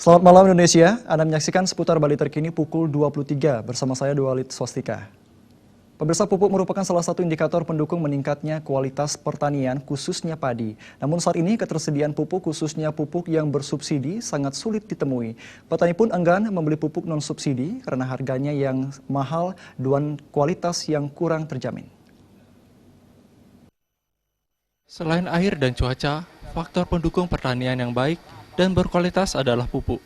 Selamat malam Indonesia, Anda menyaksikan seputar Bali terkini pukul 23 bersama saya Dualit Swastika. Pemirsa, pupuk merupakan salah satu indikator pendukung meningkatnya kualitas pertanian khususnya padi. Namun saat ini ketersediaan pupuk khususnya pupuk yang bersubsidi sangat sulit ditemui. Petani pun enggan membeli pupuk non-subsidi karena harganya yang mahal dan kualitas yang kurang terjamin. Selain air dan cuaca, faktor pendukung pertanian yang baik dan berkualitas adalah pupuk.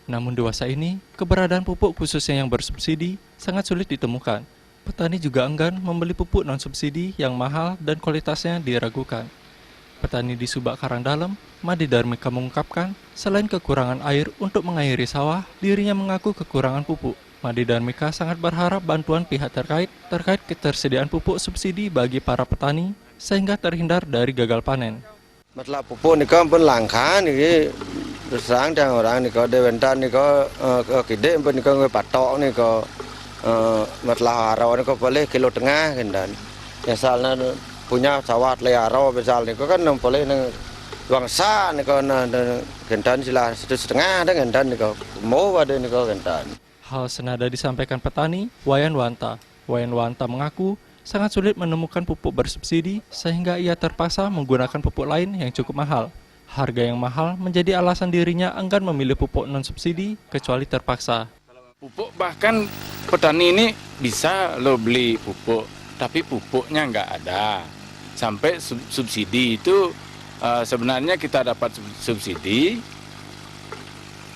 Namun di masa ini, keberadaan pupuk khususnya yang bersubsidi sangat sulit ditemukan. Petani juga enggan membeli pupuk non-subsidi yang mahal dan kualitasnya diragukan. Petani di Subak Karangdalam, Madi Darmika mengungkapkan, selain kekurangan air untuk mengairi sawah, dirinya mengaku kekurangan pupuk. Madi Darmika sangat berharap bantuan pihak terkait ketersediaan pupuk subsidi bagi para petani sehingga terhindar dari gagal panen. Masalah pupuk ni kan pun langka ni berserang dengan orang ni ko dewentan ni ko kide pun ni ko patok ni ko masalah arau ni ko boleh kilo tengah kan. Misalnya punya sawah le arau misal ni ko kan boleh nang bangsa ni ko gendan sila 1,5 dengan gendan ni ko mau ada ni ko gendan. Hal senada disampaikan petani Wayan Wanta. Wayan Wanta mengaku sangat sulit menemukan pupuk bersubsidi sehingga ia terpaksa menggunakan pupuk lain yang cukup mahal. Harga yang mahal menjadi alasan dirinya enggan memilih pupuk non-subsidi kecuali terpaksa. Pupuk bahkan petani ini bisa lo beli pupuk, tapi pupuknya nggak ada. Sampai subsidi itu sebenarnya kita dapat subsidi,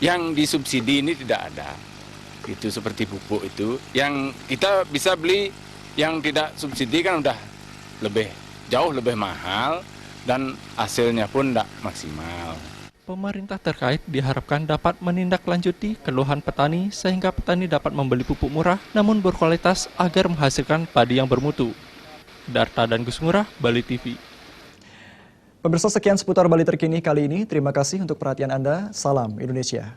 yang disubsidi ini tidak ada. Itu seperti pupuk itu, yang kita bisa beli yang tidak subsidi kan udah jauh lebih mahal dan hasilnya pun tidak maksimal. Pemerintah terkait diharapkan dapat menindaklanjuti keluhan petani sehingga petani dapat membeli pupuk murah namun berkualitas agar menghasilkan padi yang bermutu. Darta dan Gus Ngurah, Bali TV. Pemirsa, sekian seputar Bali terkini kali ini. Terima kasih untuk perhatian Anda. Salam Indonesia.